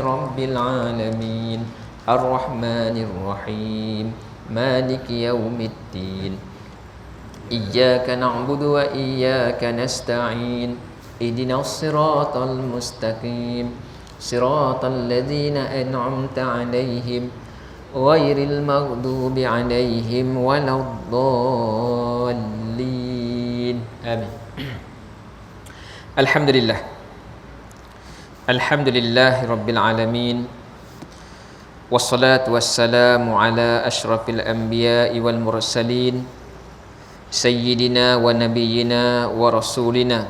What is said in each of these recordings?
rabbil alamin arrahmanir rahim maliki yaumiddin iyyaka na'budu wa iyyaka nasta'in ihdinas siratal mustaqim siratal ladzina an'amta 'alaihim ghairil maghdubi 'alaihim waladdallin. Amin. Alhamdulillah. Alhamdulillahi rabbil alamin. Wassalatu wassalamu ala asyrafil anbiya'i wal mursalin sayyidina wa nabiyyina wa rasulina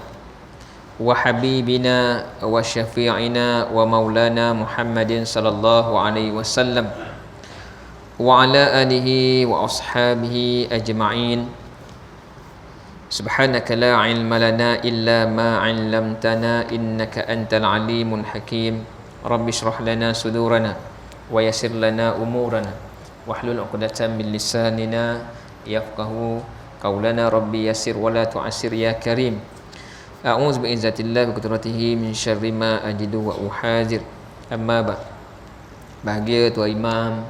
wa habibina wa syafi'ina wa maulana Muhammadin sallallahu alaihi wasallam wa ala alihi wa ashabihi ajma'in. Subhanaka la ilma lana illa ma 'allamtana innaka antal alimul hakim. Rabbi shrah lana sudurana wa yassir lana umurana wahlul 'uqdatam min lisanina yafqahu qaulana. Rabbi yassir wa la tu'assir ya karim. A'udzu bi izzatillah wa qudratihi min syarri ma ajidu wa uhadzir. Amma ba. Bahagia Tuan Imam,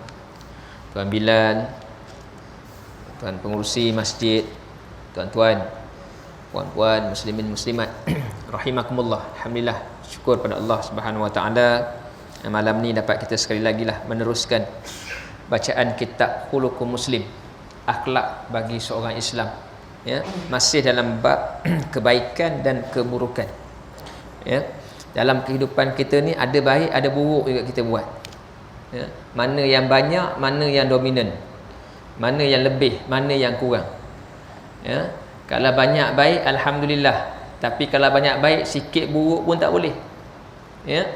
Tuan Bilal, Tuan pengurusi masjid, tuan-tuan, puan-puan, muslimin muslimat rahimakumullah. Alhamdulillah, syukur pada Allah Subhanahu wa taala, malam ni dapat kita sekali lagi lah meneruskan bacaan kitab Khuluqul Muslim, akhlak bagi seorang Islam, ya, masih dalam bab kebaikan dan keburukan. Ya, dalam kehidupan kita ni ada baik ada buruk juga kita buat. Ya, mana yang banyak, mana yang dominan, mana yang lebih, mana yang kurang. Ya, kalau banyak baik alhamdulillah, tapi kalau banyak baik sikit buruk pun tak boleh. Ya,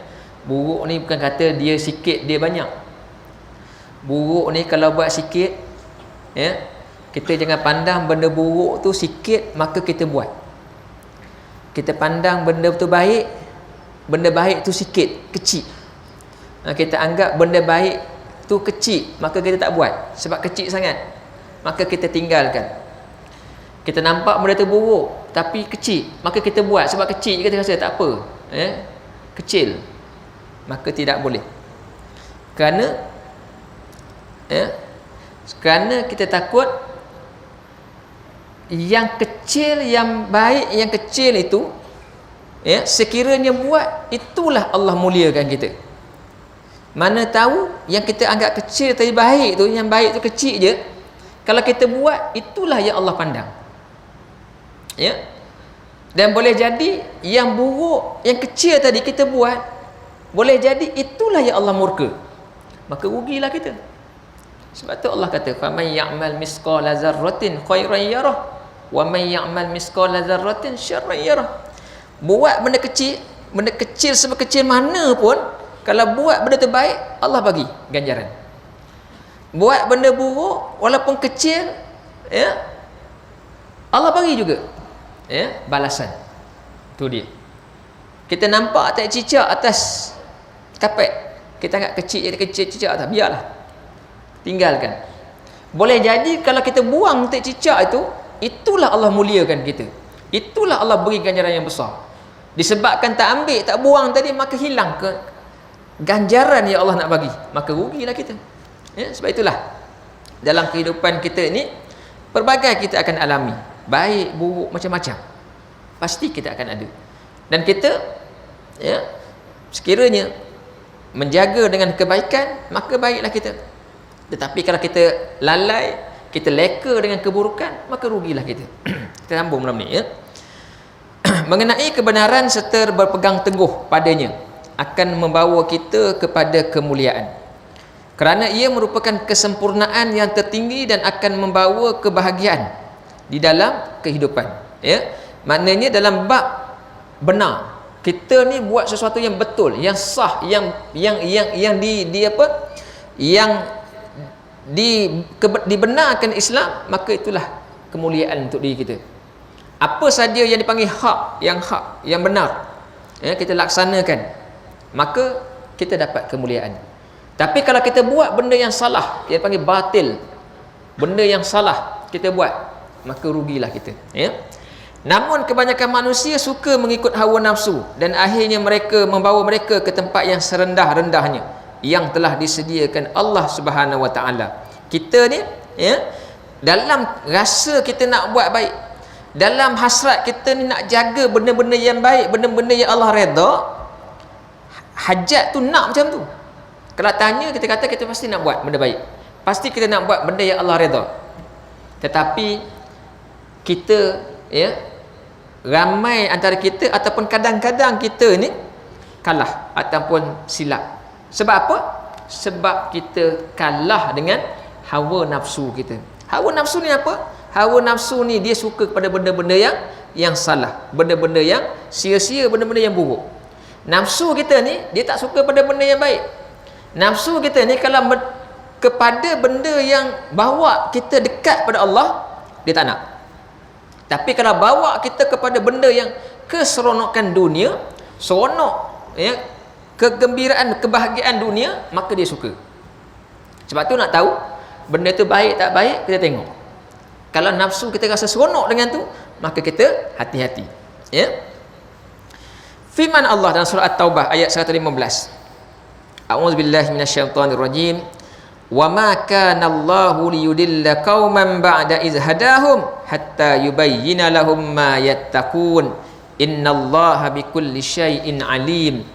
buruk ni bukan kata dia sikit dia banyak. Buruk ni kalau buat sikit, ya, kita jangan pandang benda buruk tu sikit maka kita buat. Kita pandang benda tu baik, benda baik tu sikit, kecil. Kita anggap benda baik tu kecil, maka kita tak buat. Sebab kecil sangat, maka kita tinggalkan. Kita nampak benda tu buruk tapi kecil, maka kita buat. Sebab kecil kita rasa tak apa, kecil, maka tidak boleh. Kerana kita takut yang kecil, yang baik, yang kecil itu, ya, sekiranya buat, itulah Allah muliakan kita. Mana tahu yang kita anggap kecil tapi baik tu, yang baik tu kecil je, kalau kita buat, itulah yang Allah pandang. Ya, dan boleh jadi yang buruk, yang kecil tadi kita buat, boleh jadi itulah yang Allah murka, maka rugilah kita. Sebab tu Allah kata, faman ya'mal misqala dzarratin khairan yarah wa man ya'mal misqala dzarratin syarran yarah. Buat benda kecil sebekecil mana pun, kalau buat benda tu baik, Allah bagi ganjaran. Buat benda buruk walaupun kecil, ya, Allah bagi juga, ya, balasan. Tu dia. Kita nampak tak cicak atas kapet, kita anggap kecil cicak atas, biarlah, tinggalkan. Boleh jadi kalau kita buang tak cicak itu, itulah Allah muliakan kita, itulah Allah beri ganjaran yang besar. Disebabkan tak ambil, tak buang tadi, maka hilang ke ganjaran yang Allah nak bagi, maka rugilah kita. Ya, sebab itulah dalam kehidupan kita ni pelbagai kita akan alami, baik buruk macam-macam, pasti kita akan ada. Dan kita, ya, sekiranya menjaga dengan kebaikan, maka baiklah kita. Tetapi kalau kita lalai, kita leka dengan keburukan, maka rugilah kita. Kita sambung malam ni, ya. Mengenai kebenaran serta berpegang teguh padanya akan membawa kita kepada kemuliaan, kerana ia merupakan kesempurnaan yang tertinggi dan akan membawa kebahagiaan di dalam kehidupan. Ya, maknanya dalam bab benar, kita ni buat sesuatu yang betul, yang sah, yang dibenarkan Islam, maka itulah kemuliaan untuk diri kita. Apa saja yang dipanggil hak, yang benar, ya, kita laksanakan, maka kita dapat kemuliaan. Tapi kalau kita buat benda yang salah, dia panggil batil, benda yang salah kita buat, maka rugilah kita. Ya. Namun kebanyakan manusia suka mengikut hawa nafsu dan akhirnya mereka membawa mereka ke tempat yang serendah-rendahnya yang telah disediakan Allah Subhanahu Wa Taala. Kita ni ya, dalam rasa kita nak buat baik, dalam hasrat kita ni nak jaga benda-benda yang baik, benda-benda yang Allah redha, hajat tu nak macam tu. Kalau tanya, kita kata kita pasti nak buat benda baik, pasti kita nak buat benda yang Allah redha. Tetapi kita ya, ramai antara kita ataupun kadang-kadang kita ni kalah ataupun silap. Sebab apa? Sebab kita kalah dengan hawa nafsu kita. Hawa nafsu ni apa? Hawa nafsu ni dia suka kepada benda-benda yang salah, benda-benda yang sia-sia, benda-benda yang buruk. Nafsu kita ni dia tak suka pada benda yang baik. Nafsu kita ni kalau kepada benda yang bawa kita dekat pada Allah, dia tak nak. Tapi kalau bawa kita kepada benda yang keseronokan dunia, seronok ya, kegembiraan, kebahagiaan dunia, maka dia suka. Sebab tu nak tahu benda tu baik tak baik, kita tengok. Kalau nafsu kita rasa seronok dengan tu, maka kita hati-hati. Ya. Firman Allah dalam surah At-Taubah ayat 115. A'udzubillahi minasyaitonirrajim. Wa ma kana Allahu liyudilla qauman ba'da iz hadahum hatta yubayyana lahum ma yattaqun. Innallaha bikulli syai'in alim.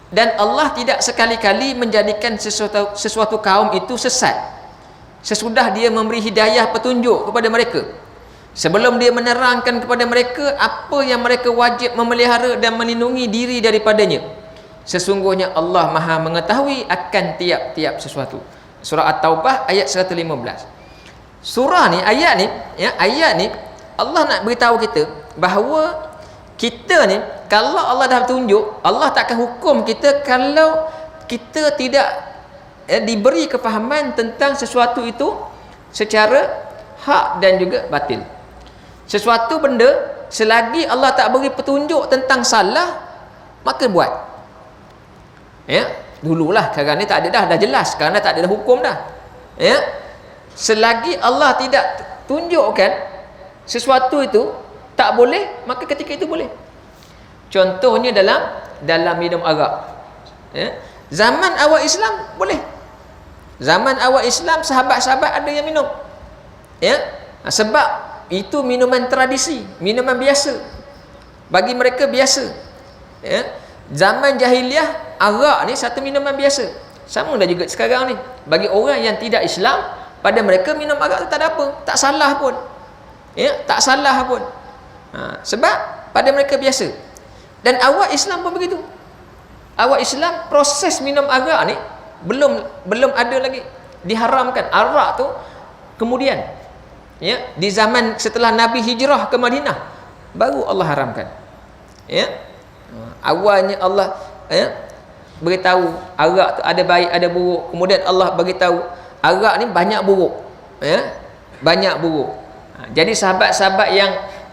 Dan Allah tidak sekali-kali menjadikan sesuatu kaum itu sesat sesudah dia memberi hidayah petunjuk kepada mereka, sebelum dia menerangkan kepada mereka apa yang mereka wajib memelihara dan melindungi diri daripadanya. Sesungguhnya Allah Maha mengetahui akan tiap-tiap sesuatu. Surah At-Taubah ayat 115. Surah ni, ayat ni Allah nak beritahu kita bahawa kita ni, kalau Allah dah tunjuk, Allah tak akan hukum kita kalau kita tidak diberi kefahaman tentang sesuatu itu secara hak dan juga batil. Sesuatu benda selagi Allah tak beri petunjuk tentang salah, maka buat. Ya, dululah, sekarang ni tak ada dah jelas, sekarang dah tak ada hukum dah. Ya. Selagi Allah tidak tunjukkan sesuatu itu tak boleh, maka ketika itu boleh. Contohnya dalam minum arak. Ya. Zaman awal Islam boleh. Zaman awal Islam sahabat-sahabat ada yang minum. Ya. Sebab itu minuman tradisi, minuman biasa. Bagi mereka biasa. Ya. Zaman jahiliah arak ni satu minuman biasa. Sama dah juga sekarang ni. Bagi orang yang tidak Islam, pada mereka minum arak tu tak ada apa, tak salah pun. Ya, tak salah pun. Sebab pada mereka biasa. Dan awal Islam pun begitu. Awal Islam proses minum arak ni belum ada lagi, diharamkan. Arak tu kemudian, ya, di zaman setelah Nabi hijrah ke Madinah baru Allah haramkan. Ya. Awalnya Allah beritahu arak tu ada baik ada buruk. Kemudian Allah beritahu arak ni banyak buruk. Ya. Banyak buruk. Jadi sahabat-sahabat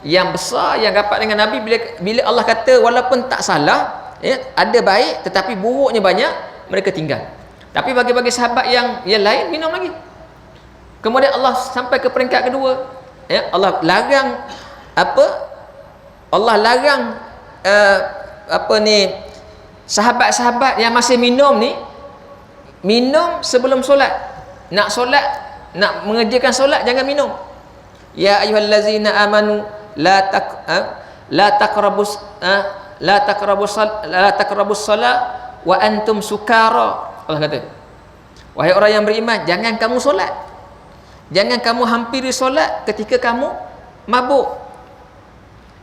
yang besar yang rapat dengan Nabi, bila Allah kata walaupun tak salah, ya, ada baik tetapi buruknya banyak, mereka tinggal. Tapi bagi sahabat yang lain minum lagi. Kemudian Allah sampai ke peringkat kedua, ya, Allah larang apa? Allah larang sahabat-sahabat yang masih minum ni minum sebelum solat. Nak solat, nak mengerjakan solat, jangan minum. Ya ayyuhallazina amanu la taqrabus salat wa antum sukara. Allah kata, wahai orang yang beriman, jangan kamu solat, jangan kamu hampiri solat ketika kamu mabuk.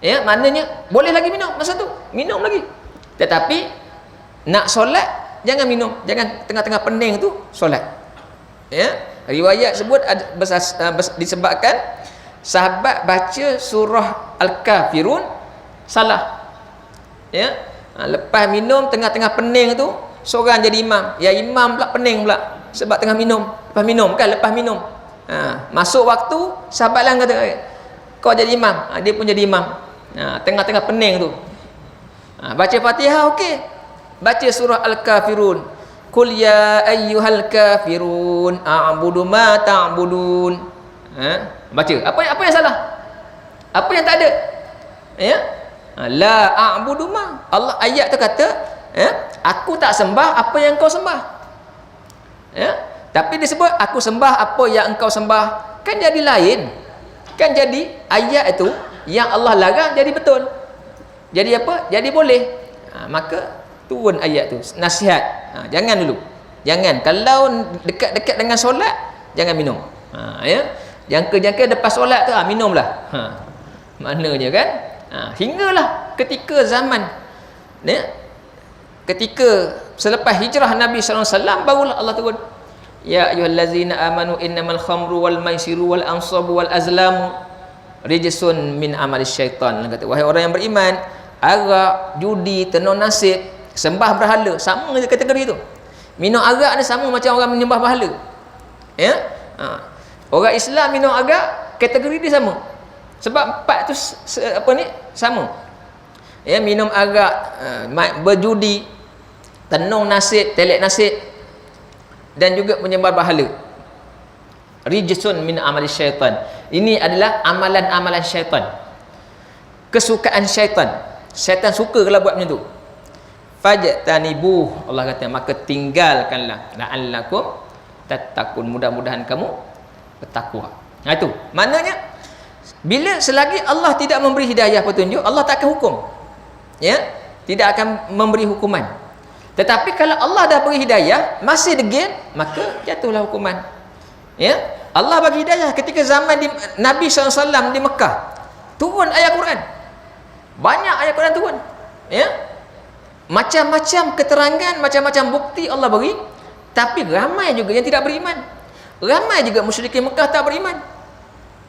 Ya, maknanya boleh lagi minum masa tu, minum lagi. Tetapi nak solat jangan minum, jangan tengah-tengah pening tu solat. Ya, riwayat sebut disebabkan sahabat baca surah Al-Kafirun salah. Ya, lepas minum tengah-tengah pening tu, seorang jadi imam. Ya, imam pula pening pula sebab tengah minum. Lepas minum. Masuk waktu, sahabat lain kata, kau jadi imam. Dia pun jadi imam. Tengah-tengah pening tu. Baca Fatihah okey. Baca surah Al-Kafirun. Qul ya ayyuhal kafirun a'budu ma ta'budun. Baca. Apa yang salah? Apa yang tak ada? Ya, la a'budu ma. Allah ayat tu kata, aku tak sembah apa yang kau sembah. Ya, tapi disebut aku sembah apa yang engkau sembah, kan jadi lain. Kan jadi ayat itu yang Allah larang jadi betul. Jadi apa? Jadi boleh. Maka turun ayat tu nasihat. Jangan dulu. Jangan kalau dekat-dekat dengan solat jangan minum. Ya. Jangka-jangka lepas solat tu minumlah. Maknanya kan? Hinggalah ketika zaman ketika selepas hijrah Nabi sallallahu alaihi wasallam barulah Allah turun, ya ayyuhallazina amanu innamal khamru wal maisiru wal ansabu wal azlamu rijsun min amalis syaitan. Kata wahai orang yang beriman, arak, judi, tenung nasib, sembah berhala, sama je kategori tu. Minum arak ni sama macam orang menyembah berhala. Ya? Orang Islam minum arak, kategori dia sama. Sebab empat tu sama. Ya, minum arak, berjudi, tenung nasib, telek nasib, dan juga menyembah berhala. Rijsun min amali syaitan. Ini adalah amalan-amalan syaitan. Kesukaan syaitan. Syaitan suka kalau buat macam tu. Fajtanibuh, Allah kata, maka tinggalkanlah, la'allakum tattaqun, mudah-mudahan kamu bertakwa. Itu maknanya, bila selagi Allah tidak memberi hidayah petunjuk, Allah tak akan hukum. Ya, tidak akan memberi hukuman. Tetapi kalau Allah dah beri hidayah masih degil, maka jatuhlah hukuman. Ya, Allah bagi hidayah ketika zaman Nabi SAW di Mekah, turun ayat Quran, banyak ayat Quran turun. Ya, macam-macam keterangan, macam-macam bukti Allah beri. Tapi ramai juga yang tidak beriman, ramai juga musyrikin Mekah tak beriman.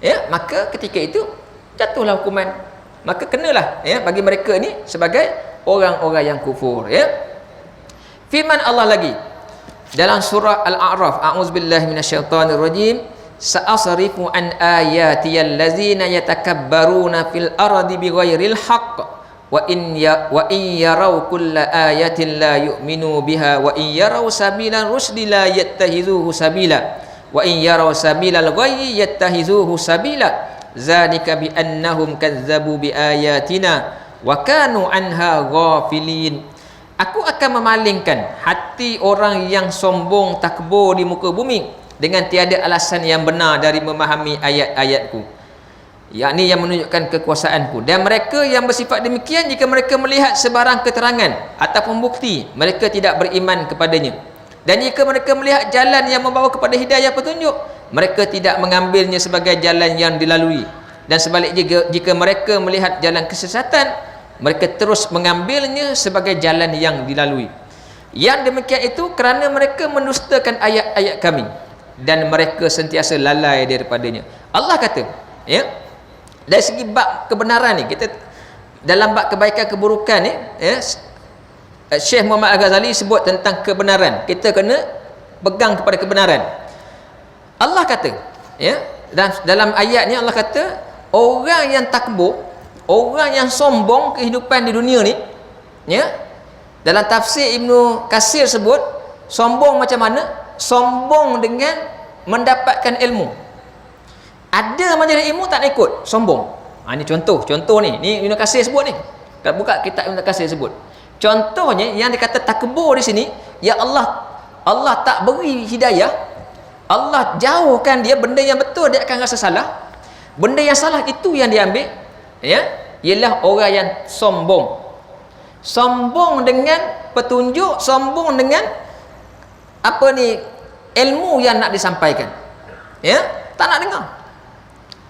Ya, maka ketika itu jatuhlah hukuman. Maka kenalah bagi mereka ni sebagai orang-orang yang kufur. Ya, firman Allah lagi dalam surah Al-A'raf, a'udzubillahi minasyaitonirrajim, sa'asrifu an ayati allazina yatakabbaruna fil ardi bighairil haqq wa in yaraw kulla ayatin la yu'minu biha wa in yaraw sabilan rusdi la yattahizuhu sabila wa in yaraw sabilal ghayyi yattahizuhu sabila zalika bi annahum kazzabu bi ayatina wa kanu anha ghafilin. Aku akan memalingkan hati orang yang sombong takbur di muka bumi dengan tiada alasan yang benar dari memahami ayat-ayatku, yakni yang menunjukkan kekuasaanku. Dan mereka yang bersifat demikian, jika mereka melihat sebarang keterangan ataupun bukti, mereka tidak beriman kepadanya. Dan jika mereka melihat jalan yang membawa kepada hidayah petunjuk, mereka tidak mengambilnya sebagai jalan yang dilalui. Dan sebaliknya, jika mereka melihat jalan kesesatan, mereka terus mengambilnya sebagai jalan yang dilalui. Yang demikian itu kerana mereka mendustakan ayat-ayat kami dan mereka sentiasa lalai daripadanya. Allah kata, ya, dari segi bab kebenaran ni, kita dalam bab kebaikan keburukan ni, ya, Syekh Muhammad Al-Ghazali sebut tentang kebenaran. Kita kena pegang kepada kebenaran. Allah kata, ya, dalam ayat ni Allah kata, orang yang takbur, orang yang sombong kehidupan di dunia ni, ya, dalam tafsir Ibnu Katsir sebut, sombong macam mana? Sombong dengan mendapatkan ilmu. Ada majlis ilmu tak nak ikut, sombong. Ini contoh ni Ibnu Katsir sebut ni. Kita buka kitab Ibnu Katsir sebut. Contohnya yang dikata takbur di sini, ya Allah tak beri hidayah, Allah jauhkan dia, benda yang betul dia akan rasa salah, benda yang salah itu yang dia ambil. Ya, ialah orang yang sombong. Sombong dengan petunjuk, sombong dengan ilmu yang nak disampaikan. Ya, tak nak dengar.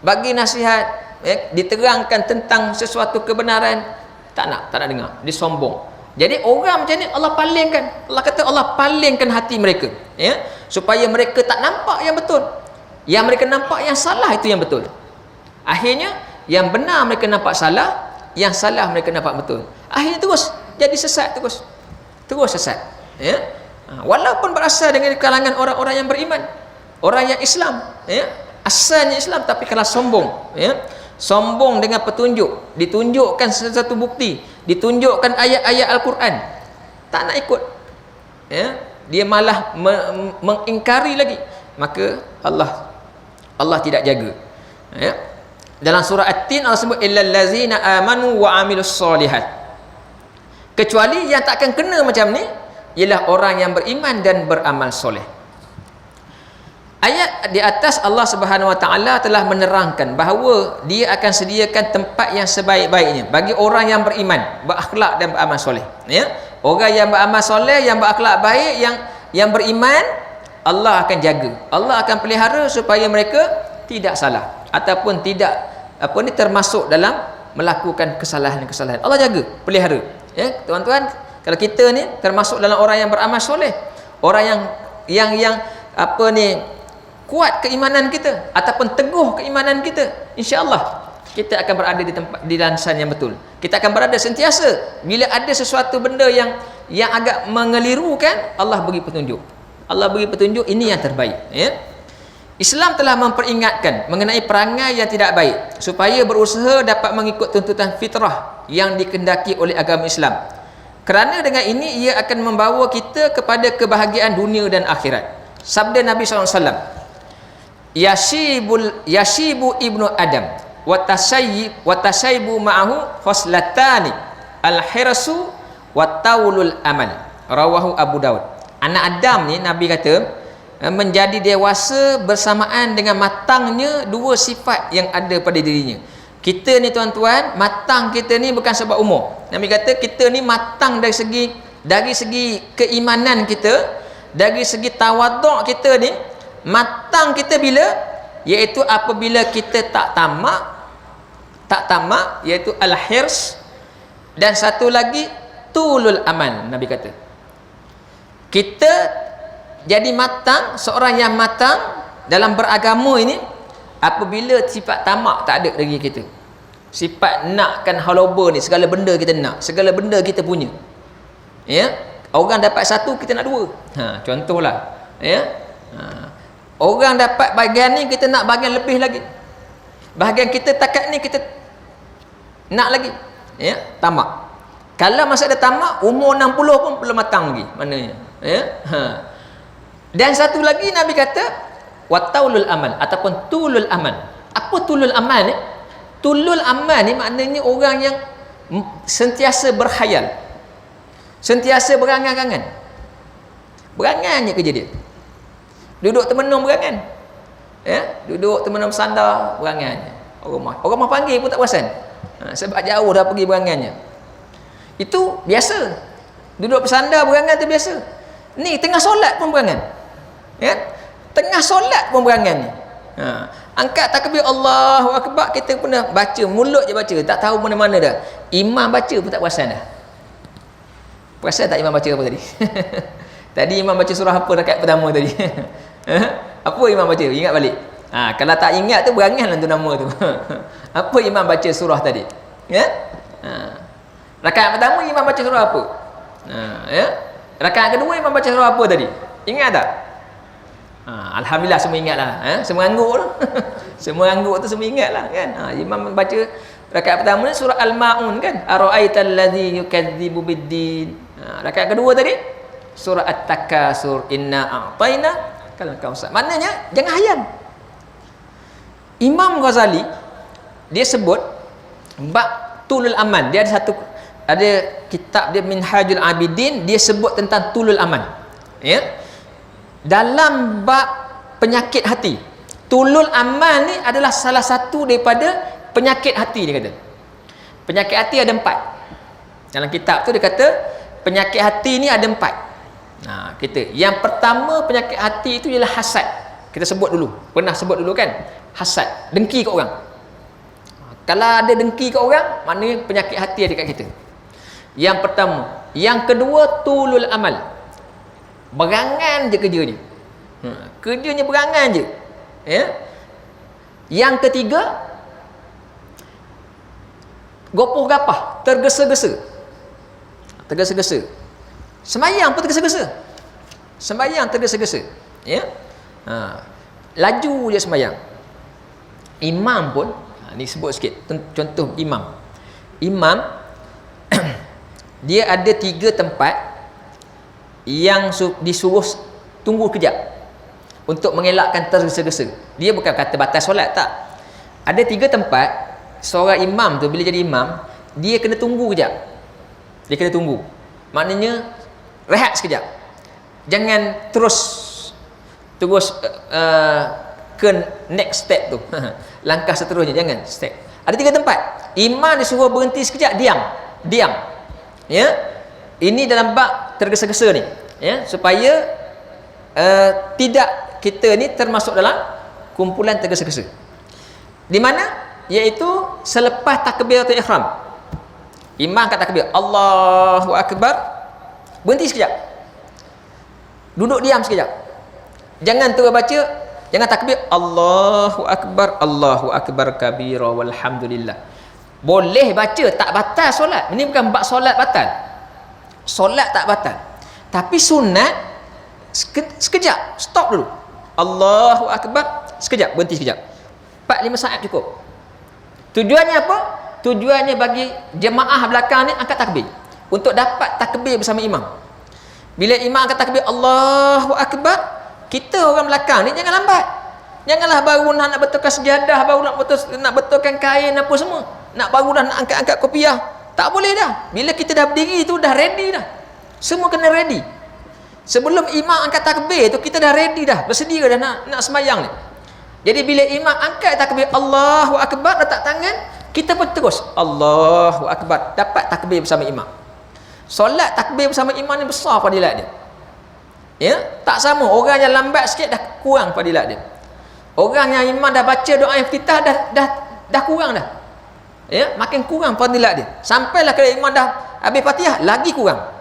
Bagi nasihat, diterangkan tentang sesuatu kebenaran, tak nak dengar. Dia sombong. Jadi orang macam ni Allah palingkan. Allah kata Allah palingkan hati mereka, ya, supaya mereka tak nampak yang betul. Yang mereka nampak yang salah itu yang betul. Akhirnya yang benar mereka nampak salah, yang salah mereka nampak betul. Akhirnya terus jadi sesat, terus sesat. Ya, walaupun berasal dengan kalangan orang-orang yang beriman, orang yang Islam, ya, asalnya Islam, tapi kalau sombong, ya, sombong dengan petunjuk, ditunjukkan sesuatu bukti, ditunjukkan ayat-ayat Al-Quran, tak nak ikut, ya, dia malah mengingkari lagi, maka Allah tidak jaga. Ya, Dalam surah At-Tin Allah sebut illal ladzina amanu wa amilus solihat. Kecuali yang tak akan kena macam ni ialah orang yang beriman dan beramal soleh. Ayat di atas Allah Subhanahu Wa Taala telah menerangkan bahawa Dia akan sediakan tempat yang sebaik-baiknya bagi orang yang beriman, berakhlak dan beramal soleh. Ya, orang yang beramal soleh, yang berakhlak baik, yang beriman, Allah akan jaga, Allah akan pelihara supaya mereka tidak salah ataupun tidak termasuk dalam melakukan kesalahan-kesalahan. Allah jaga, pelihara. Ya, tuan-tuan, kalau kita ni termasuk dalam orang yang beramal soleh, orang yang kuat keimanan kita ataupun teguh keimanan kita, insya-Allah kita akan berada di tempat di landasan yang betul. Kita akan berada sentiasa bila ada sesuatu benda yang agak mengelirukan, Allah bagi petunjuk. Allah bagi petunjuk, ini yang terbaik, ya. Islam telah memperingatkan mengenai perangai yang tidak baik supaya berusaha dapat mengikut tuntutan fitrah yang dikehendaki oleh agama Islam. Kerana dengan ini ia akan membawa kita kepada kebahagiaan dunia dan akhirat. Sabda Nabi SAW, Yashibu ibnu Adam wa tasayyibu ma'ahu khoslatani al-hirsu wa tawlul amal. Rawahu Abu Daud. Anak Adam ni Nabi kata menjadi dewasa bersamaan dengan matangnya dua sifat yang ada pada dirinya. Kita ni tuan-tuan, matang kita ni bukan sebab umur. Nabi kata kita ni matang dari segi keimanan kita, dari segi tawaduk kita ni matang kita bila? Iaitu apabila kita tak tamak, iaitu al-hirs, dan satu lagi tulul aman. Nabi kata kita jadi matang, seorang yang matang dalam beragama ini apabila sifat tamak tak ada lagi kita, sifat nakkan haloba ni, segala benda kita nak, segala benda kita punya, ya. Orang dapat satu, kita nak dua, contohlah, ya. Orang dapat bahagian ni, kita nak bahagian lebih lagi, bahagian kita takat ni kita nak lagi, ya. Tamak. Kalau masa ada tamak, umur 60 pun belum matang lagi maknanya, ya. Dan satu lagi Nabi kata wataulul amal ataupun tulul amal. Apa tulul amal ni? Tulul amal ni maknanya orang yang sentiasa berkhayal, sentiasa berangan-angan. Berangan je kerja dia. Duduk termenung berangan, ya, duduk termenung bersandar berangan. Orang mah panggil pun tak perasan, sebab jauh dah pergi berangannya. Itu biasa. Duduk bersandar berangan tu biasa. Ni tengah solat pun berangan, ya, tengah solat pun berangan ni. Angkat takbir Allahu Akbar, kita pernah baca, mulut je baca, tak tahu mana-mana dah. Imam baca pun tak perasan dah. Perasan tak imam baca apa tadi? Tadi imam baca surah apa rakaat pertama tadi? Apa imam baca? Ingat balik. Kalau tak ingat tu beranganlah tu nama tu. Apa imam baca surah tadi? Ya? Rakaat pertama imam baca surah apa? Ya? Rakaat kedua imam baca surah apa tadi? Ingat tak? Alhamdulillah semua ingatlah. Semua angguk tu. Semua angguk tu semua ingatlah kan. Imam baca rakaat pertama ni surah Al-Maun kan? Ara'aital ladzi yukadzibu biddin. Rakaat kedua tadi surah At-Takasur, inna a'taina kal kausar. Maknanya jangan hayal. Imam Ghazali dia sebut bab tulul aman. Dia ada kitab dia Minhajul Abidin, dia sebut tentang tulul aman. Ya. Dalam bab penyakit hati. Tulul aman ni adalah salah satu daripada penyakit hati, dia kata. Penyakit hati ada 4. Dalam kitab tu dia kata penyakit hati ni ada 4. Yang pertama penyakit hati itu ialah hasad. Kita sebut dulu, pernah sebut dulu kan, hasad, dengki kat orang. Kalau ada dengki kat orang, maknanya penyakit hati ada kat kita. Yang pertama. Yang kedua tulul amal, berangan je kerja dia, kerjanya berangan je, ya. Yang ketiga gopoh gapah, tergesa-gesa. Sembahyang pun tergesa-gesa. Sembahyang tergesa-gesa, ya. Laju je sembahyang. Imam pun, ni sebut sikit contoh imam. Imam dia ada 3 tempat yang disuruh tunggu kejap untuk mengelakkan tergesa-gesa. Dia bukan kata batas solat, tak. Ada 3 tempat seorang imam tu bila jadi imam, dia kena tunggu kejap. Dia kena tunggu. Maknanya rehat sekejap. Jangan terus ke next step tu. Langkah seterusnya jangan step. Ada 3 tempat. Imam disuruh berhenti sekejap, diam. Ya. Ini dalam bab tergesa-gesa ni. Ya, supaya tidak kita ni termasuk dalam kumpulan tergesa-gesa. Di mana? Iaitu selepas takbiratul ihram. Imam kat takbir, Allahu akbar, berhenti sekejap. Duduk diam sekejap. Jangan terus baca, jangan takbir Allahu akbar kabira walhamdulillah. Boleh baca, tak batal solat. Ini bukan bab solat batal. Solat tak batal. Tapi sunat sekejap, stop dulu. Allahu akbar, sekejap, berhenti sekejap. 4-5 saat cukup. Tujuannya apa? Tujuannya bagi jemaah belakang ni angkat takbir. Untuk dapat takbir bersama imam. Bila imam angkat takbir Allahu akbar, kita orang belakang ni jangan lambat. Janganlah baru nak betulkan sejadah, baru nak betulkan kain apa semua. Baru nak angkat-angkat kopiah. Tak boleh dah. Bila kita dah berdiri tu dah ready dah. Semua kena ready. Sebelum imam angkat takbir tu kita dah ready dah, bersedia dah nak sembahyang ni. Jadi bila imam angkat takbir Allahu akbar, letak tangan, kita pun terus Allahu akbar, dapat takbir bersama imam. Solat takbir bersama imam ni besar fadilat dia. Ya, tak sama orang yang lambat sikit dah kurang fadilat dia. Orang yang imam dah baca doa iftitah dah kurang dah. Ya, makin kurang fadilat dia. Sampailah kalau imam dah habis Fatihah lagi kurang.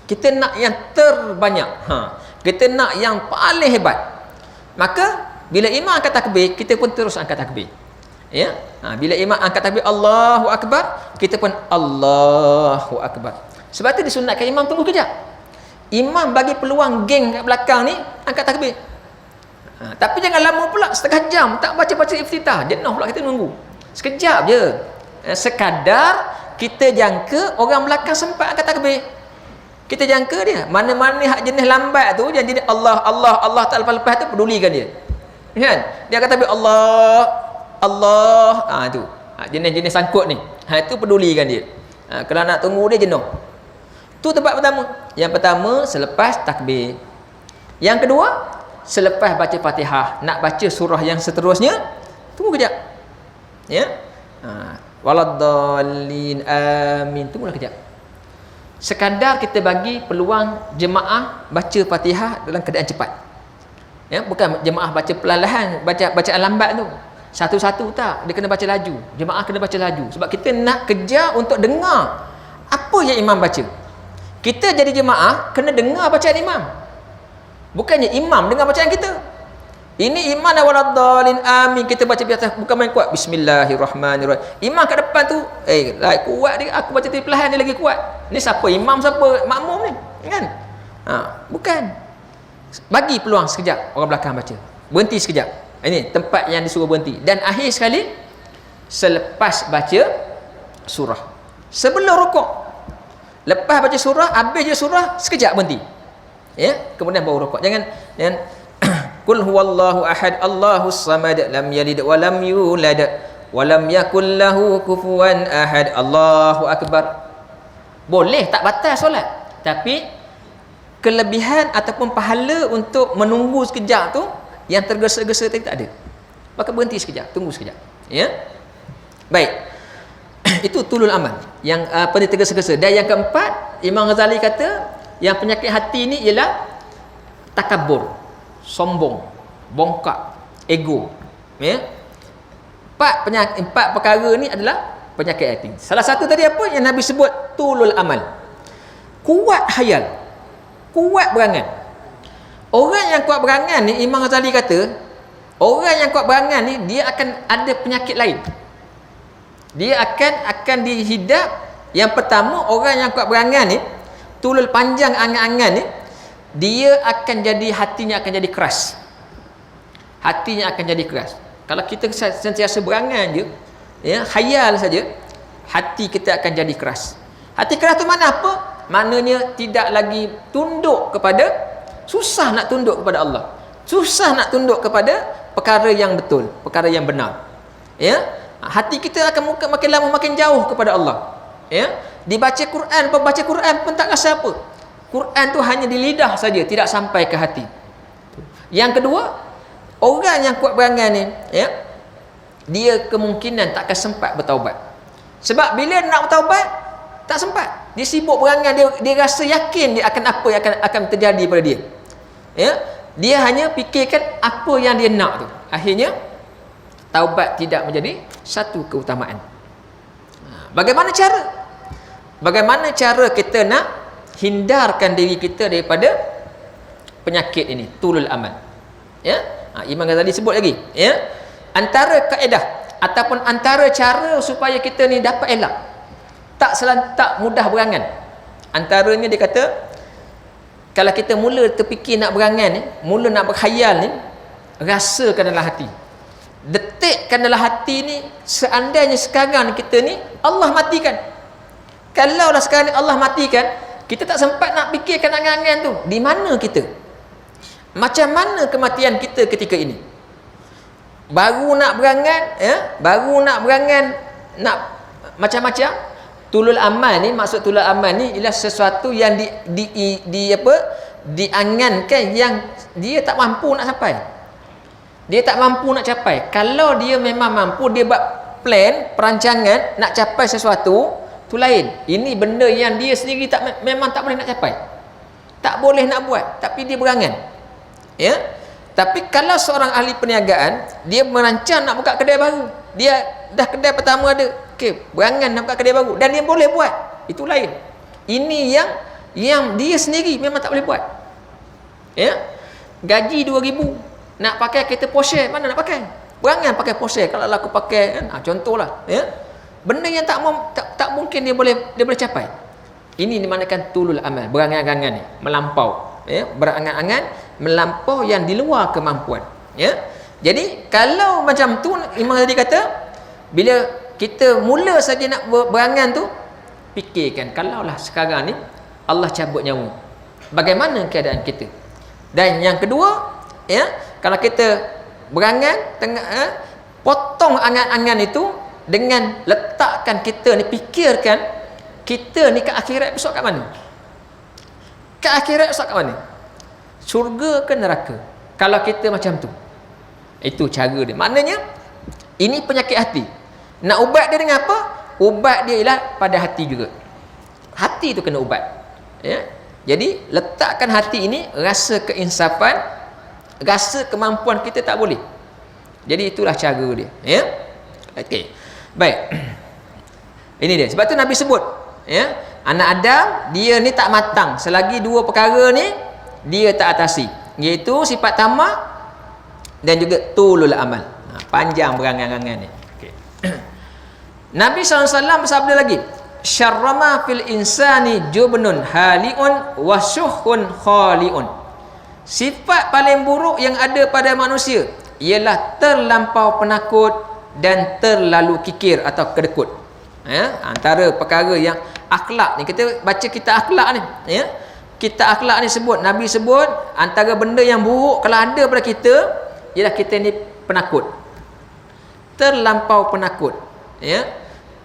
Kita nak yang terbanyak. Kita nak yang paling hebat. Maka bila imam angkat takbir, kita pun terus angkat takbir. Ya. Bila imam angkat takbir Allahu akbar, kita pun Allahu akbar. Sebab tu disunatkan imam tunggu kejap. Imam bagi peluang geng kat belakang ni angkat takbir. Tapi jangan lama pula, setengah jam tak baca-baca iftitah. Jenuh pula kita nunggu. Sekejap je. Sekadar kita jangka orang belakang sempat angkat takbir. Kita jangka dia. Mana-mana hak jenis lambat tu, yang jenis Allah tak lepas-lepas tu, pedulikan dia. Kan? Dia kata Allah. Tu. Jenis-jenis sangkut ni. Itu pedulikan dia. Kalau nak tunggu dia jenuh. Tu tempat pertama. Yang pertama selepas takbir. Yang kedua selepas baca Fatihah, nak baca surah yang seterusnya, tunggu kejap. Ya. Waladdallin amin. Tunggulah kejap. Sekadar kita bagi peluang jemaah baca Fatihah dalam keadaan cepat. Ya, bukan jemaah baca perlahan, bacaan lambat tu. Satu-satu tak, dia kena baca laju. Jemaah kena baca laju sebab kita nak kejar untuk dengar apa yang imam baca. Kita jadi jemaah kena dengar bacaan imam. Bukannya imam dengar bacaan kita. Ini imam waladdallin amin, kita baca biasa, bukan main kuat bismillahirrahmanirrahim. Imam kat depan tu kuat dia, aku baca perlahan dia lagi kuat. Ni siapa imam, siapa makmum ni, kan? Bukan. Bagi peluang sekejap orang belakang baca. Berhenti sekejap. Ini tempat yang disuruh berhenti. Dan akhir sekali selepas baca surah. Sebelum rukuk. Lepas baca surah, habis je surah, sekejap berhenti. Ya, kemudian baru rukuk. Jangan Qul huwallahu ahad Allahus samad lam yalid wa lam yulad wa lam yakul lahu kufuwan ahad. Allahu akbar. Boleh, tak batal solat. Tapi kelebihan ataupun pahala untuk menunggu sekejap tu yang tergesa-gesa tadi tak ada. Maka berhenti sekejap, tunggu sekejap. Ya. Baik. Itu tulul amal yang pada tergesa-gesa. Dan yang keempat, Imam Ghazali kata yang penyakit hati ni ialah takabur, sombong, bongkak, ego. Ya. Empat perkara ni adalah penyakit hati. Salah satu tadi apa yang Nabi sebut? Tulul amal. Kuat hayal, kuat berangan. Orang yang kuat berangan ni, Imam Ghazali kata, orang yang kuat berangan ni dia akan ada penyakit lain. Dia akan dihidap. Yang pertama, orang yang kuat berangan ni, tulul panjang angan-angan ni, dia akan jadi, hatinya akan jadi keras. Hatinya akan jadi keras. Kalau kita sentiasa berangan je, ya, khayal saja, hati kita akan jadi keras. Hati keras tu mana apa? Maknanya tidak lagi tunduk kepada, susah nak tunduk kepada Allah. Susah nak tunduk kepada perkara yang betul, perkara yang benar. ya, hati kita akan makin lama makin jauh kepada Allah. Ya, dibaca Quran, baca Quran pun tak rasa apa. Quran tu hanya di lidah saja, tidak sampai ke hati. Yang kedua, orang yang kuat berangan ni, ya, dia kemungkinan tak akan sempat bertaubat. Sebab bila nak bertaubat, tak sempat. Dia sibuk berangan, dia rasa yakin dia akan apa yang akan terjadi pada dia. Ya, dia hanya fikirkan apa yang dia nak tu. Akhirnya taubat tidak menjadi satu keutamaan. Bagaimana cara? Bagaimana cara kita nak hindarkan diri kita daripada penyakit ini, tulul amal? Ya, Imam Ghazali sebut lagi, ya, antara kaedah ataupun antara cara supaya kita ni dapat elak, tak mudah berangan. Antaranya dia kata, kalau kita mula terfikir nak berangan ni, mula nak berkhayal ni, rasakan dalam hati, detikkan dalam hati ni, seandainya sekarang kita ni Allah matikan. Kalaulah sekarang ni Allah matikan, kita tak sempat nak fikirkan angan-angan tu. Di mana kita? Macam mana kematian kita ketika ini? Baru nak berangan, ya, baru nak berangan, nak macam-macam. Tulul amal ni, maksud tulul amal ni ialah sesuatu yang diangankan yang dia tak mampu nak sampai. Dia tak mampu nak capai. Kalau dia memang mampu, dia buat plan, perancangan nak capai sesuatu, tu lain. Ini benda yang dia sendiri memang tak boleh nak capai, tak boleh nak buat, tapi dia berangan. Ya. Tapi kalau seorang ahli perniagaan, dia merancang nak buka kedai baru, dia dah kedai pertama ada, okey, berangan nak buka kedai baru, dan dia boleh buat, itu lain. Ini yang dia sendiri memang tak boleh buat. Ya. Gaji 2,000, nak pakai kereta Porsche, mana nak pakai? Berangan pakai Porsche. Kalau aku pakai kan, contohlah, ya, benda yang tak mungkin dia boleh capai. Ini dimanakan tulul amal, berangan-angan ni, melampau, ya, berangan-angan melampau yang di luar kemampuan. Ya. Jadi kalau macam tu, Imam tadi kata, bila kita mula saja nak berangan tu, fikirkan, kalaulah sekarang ni Allah cabut nyawa, bagaimana keadaan kita? Dan yang kedua, ya, kalau kita berangan, potong angan-angan itu dengan letakkan kita ni, fikirkan kita ni ke akhirat besok kat mana? Ke akhirat besok kat mana? Syurga ke neraka? Kalau kita macam tu, itu cara dia. Maknanya ini penyakit hati. Nak ubat dia dengan apa? Ubat dia ialah pada hati juga. Hati tu kena ubat. Ya. Jadi letakkan hati ini, rasa keinsafan, rasa kemampuan kita tak boleh. Jadi itulah cara dia. Ya. Okey. Baik. Ini dia. Sebab tu Nabi sebut, ya, anak Adam dia ni tak matang selagi dua perkara ni dia tak atasi, iaitu sifat tamak dan juga tulul amal. Panjang berangan-angan ni. Okey. Nabi SAW bersabda lagi, syarrama fil insani jubnun haliun wa syuhun khaliun. Sifat paling buruk yang ada pada manusia ialah terlampau penakut dan terlalu kikir atau kedekut. Ya, antara perkara yang akhlak ni, kita baca kitab akhlak ni, ya, kitab akhlak ni sebut, Nabi sebut antara benda yang buruk kalau ada pada kita ialah kita ni penakut, terlampau penakut. Ya,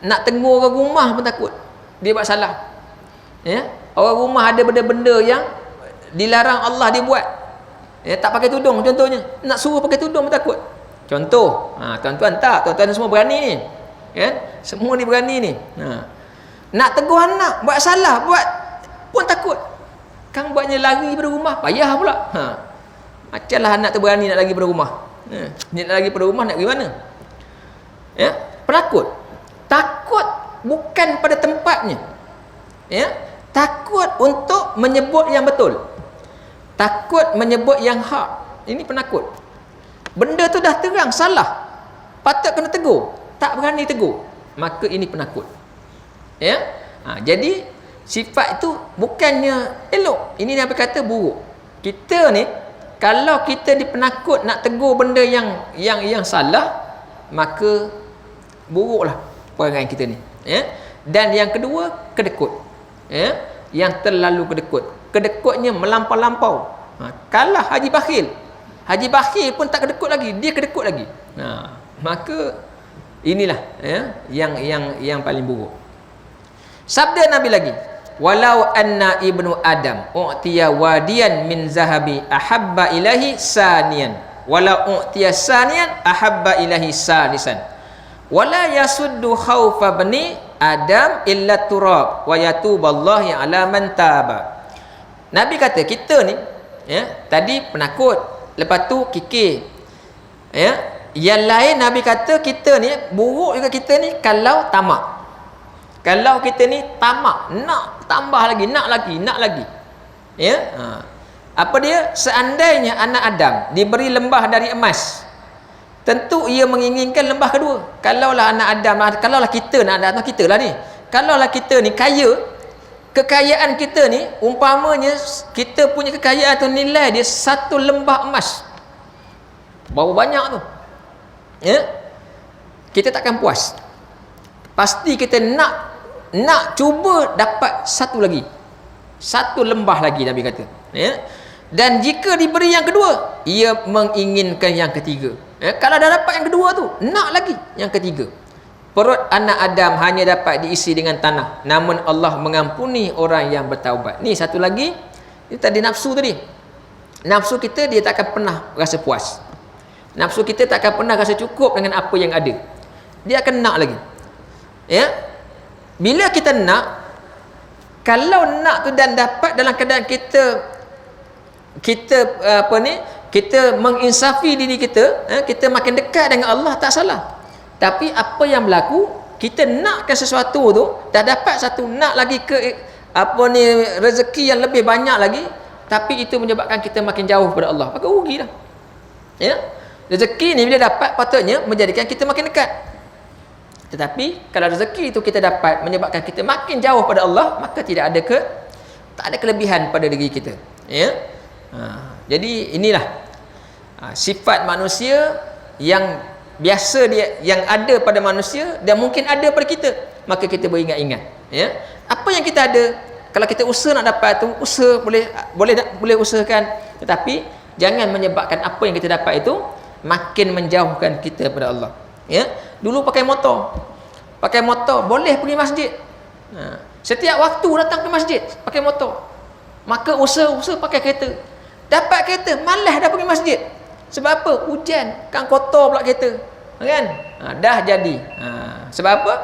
nak tegur orang rumah pun takut dia buat salah. Ya, orang rumah ada benda-benda yang dilarang Allah dia buat. Ya, tak pakai tudung contohnya, nak suruh pakai tudung pun takut. Contoh, tuan-tuan tak, tuan-tuan semua berani ni, kan? Semua ni berani ni. Nak tegur anak buat salah, buat pun takut. Kang buatnya lari daripada rumah, payah pula. Macamlah anak tu berani nak lari daripada rumah. Dia nak lari daripada rumah, nak pergi mana? Ya, penakut. Takut bukan pada tempatnya. Ya, takut untuk menyebut yang betul. Takut menyebut yang hak. Ini penakut. Benda tu dah terang salah, patut kena tegur, tak berani tegur, maka ini penakut. Ya. Jadi sifat itu bukannya elok, ini Nabi kata buruk. Kita ni kalau kita dipenakut nak tegur benda yang salah, maka buruklah perangai kita ni. Ya. Dan yang kedua, kedekut. Ya. Yang terlalu kedekut. Kedekutnya melampau-lampau. Kalah Haji Bakhil. Haji Bakhil pun tak kedekut lagi, dia kedekut lagi. Maka Inilah yang paling buruk. Sabda Nabi lagi, walau anna ibnu adam u'tiya wadiyan min zahabi ahabba ilahi saniyan walau u'tiya saniyan ahabba ilahi salisan wala yasuddu khawfa bani adam illa turab wa yatuballahi ala man taba. Nabi kata kita ni tadi penakut, lepas tu kikir, yang lain Nabi kata kita ni buruk juga, kita ni kalau tamak. Kalau kita ni tamak, nak tambah lagi, nak lagi. Apa dia? Seandainya anak Adam diberi lembah dari emas, tentu ia menginginkan lembah kedua. Kalaulah anak Adam, kalaulah kita nak Adam, kita lah ni. Kalaulah kita ni kaya, kekayaan kita ni umpamanya kita punya kekayaan tu nilai dia satu lembah emas. Berapa banyak tu? Kita takkan puas. Pasti kita nak cuba dapat satu lagi, satu lembah lagi, Nabi kata. Dan jika diberi yang kedua, ia menginginkan yang ketiga. Kalau dah dapat yang kedua tu, nak lagi yang ketiga. Perut anak Adam hanya dapat diisi dengan tanah, namun Allah mengampuni orang yang bertaubat. Ni satu lagi, ini tadi nafsu tadi. Nafsu kita dia tak akan pernah rasa puas. Nafsu kita tak akan pernah rasa cukup dengan apa yang ada. Dia akan nak lagi. Bila kita nak, kalau nak tu dan dapat dalam keadaan kita menginsafi diri kita, kita makin dekat dengan Allah, tak salah. Tapi apa yang berlaku, kita nakkan sesuatu tu, dah dapat satu, nak lagi ke rezeki yang lebih banyak lagi, tapi itu menyebabkan kita makin jauh pada Allah, maka rugi dah. Rezeki ni bila dapat patutnya menjadikan kita makin dekat. Tetapi kalau rezeki itu kita dapat menyebabkan kita makin jauh pada Allah, maka tak ada kelebihan pada diri kita. Jadi inilah sifat manusia yang biasa dia, yang ada pada manusia dan mungkin ada pada kita, maka kita beringat-ingat. Apa yang kita ada, kalau kita usaha nak dapat tu, usaha boleh usahakan, tetapi jangan menyebabkan apa yang kita dapat itu makin menjauhkan kita pada Allah. Dulu pakai motor boleh pergi masjid, setiap waktu datang ke masjid pakai motor, maka usaha pakai kereta, dapat kereta malas dah pergi masjid. Sebab apa? Hujan, kan kotor pula kereta, kan? Dah jadi. Sebab apa?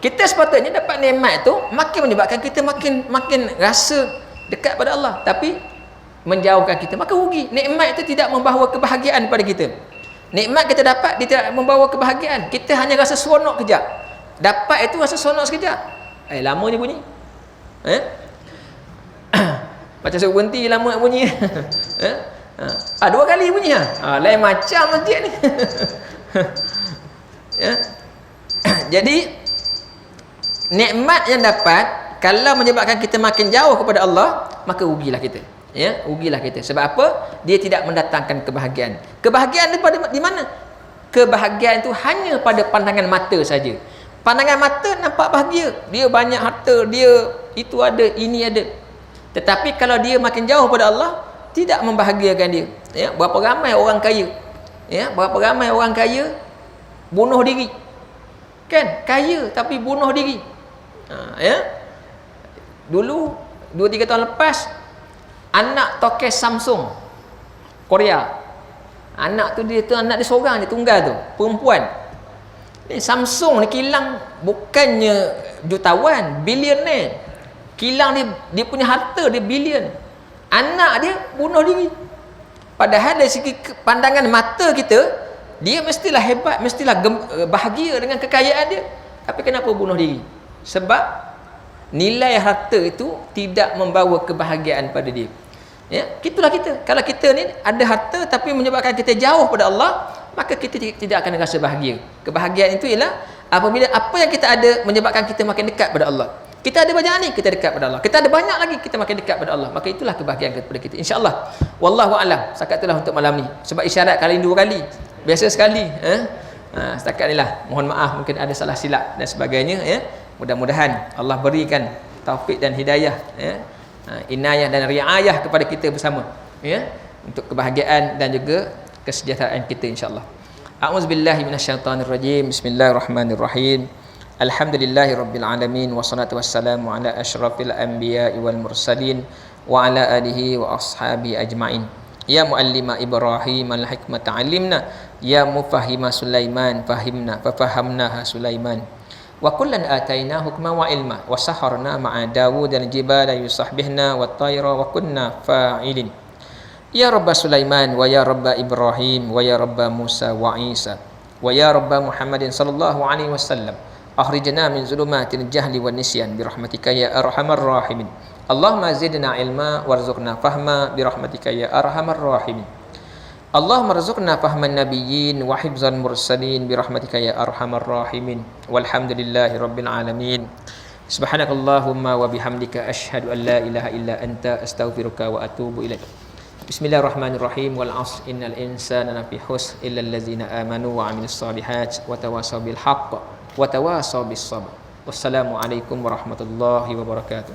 Kita sepatutnya dapat nikmat tu makin menyebabkan kita makin rasa dekat pada Allah, tapi menjauhkan kita, maka rugi. Nikmat itu tidak membawa kebahagiaan pada kita. Nikmat kita dapat, dia tidak membawa kebahagiaan. Kita hanya rasa seronok kejap. Dapat itu rasa seronok sekejap. Lama je bunyi. Macam suruh berhenti lama nak bunyi. Dua kali bunyi. Lain macam masjid ni. Jadi nikmat yang dapat kalau menyebabkan kita makin jauh kepada Allah, maka rugilah kita. Rugilah kita. Sebab apa? Dia tidak mendatangkan kebahagiaan. Kebahagiaan itu di mana? Kebahagiaan itu hanya pada pandangan mata saja. Pandangan mata nampak bahagia, dia banyak harta, dia itu ada, ini ada. Tetapi kalau dia makin jauh pada Allah, tidak membahagiakan dia. Berapa ramai orang kaya? Berapa ramai orang kaya bunuh diri? Kan? Kaya tapi bunuh diri. Dulu 2-3 tahun lepas, anak tokeh Samsung Korea, anak dia anak dia seorang, dia tunggal tu, perempuan. Ni Samsung ni kilang bukannya jutawan, bilioner. Kilang dia punya harta dia bilion. Anak dia bunuh diri. Padahal dari segi pandangan mata kita, dia mestilah hebat, mestilah bahagia dengan kekayaan dia. Tapi kenapa bunuh diri? Sebab nilai harta itu tidak membawa kebahagiaan pada dia. Itulah kita. Kalau kita ni ada harta tapi menyebabkan kita jauh pada Allah, maka kita tidak akan rasa bahagia. Kebahagiaan itu ialah apabila apa yang kita ada menyebabkan kita makin dekat pada Allah. Kita ada banyak ni, kita dekat pada Allah. Kita ada banyak lagi, kita makin dekat pada Allah. Maka itulah kebahagiaan kepada kita, insya-Allah. Wallahu a'lam. Setakat itulah untuk malam ni. Sebab isyarat kali 2 kali. Biasa sekali, setakat inilah. Mohon maaf mungkin ada salah silap dan sebagainya, Mudah-mudahan Allah berikan taufik dan hidayah, inayah dan riayah kepada kita bersama, untuk kebahagiaan dan juga kesejahteraan kita, insya-Allah. A'udzubillahi minasyaitonirrajim. Bismillahirrahmanirrahim. Alhamdulillahirabbil alamin wassalatu wassalamu ala asyrafil anbiya'i wal mursalin wa ala alihi wa ashabi ajmain. Ya muallima Ibrahim al-hikmata 'allimna, ya mufahhima Sulaiman fahimna fafahamnaha Sulaiman. Wa kullan ataina hukma wa ilma wa saharna ma'a Dawud dan jibala yusahbihna wa tayra wa kunna fa'ilin. Ya Rabba Sulaiman wa ya Rabba Ibrahim wa ya Rabba Musa wa Isa wa ya Rabba Muhammadin sallallahu alaihi wasallam, akhrijna min zulumatil jahli wan nisyan bi rahmatika ya arhamar rahimin. Allahumma zidna ilma warzuqna fahma bi rahmatika ya arhamar rahimin. Allahumma rzuqna fahman nabiyyin wa hifzal mursalin bi rahmatika ya arhamar rahimin. Walhamdulillahi rabbil alamin. Subhanakallahumma wa bihamdika asyhadu an la ilaha illa anta astaghfiruka wa atubu ilaik. Bismillahirrahmanirrahim. Wal 'asr innal insana lafi khusr illa allazina amanu wa 'amilus solihat wa tawasaw bil haqq wa tawasaw bis sabr. Wassalamu alaikum warahmatullahi wabarakatuh.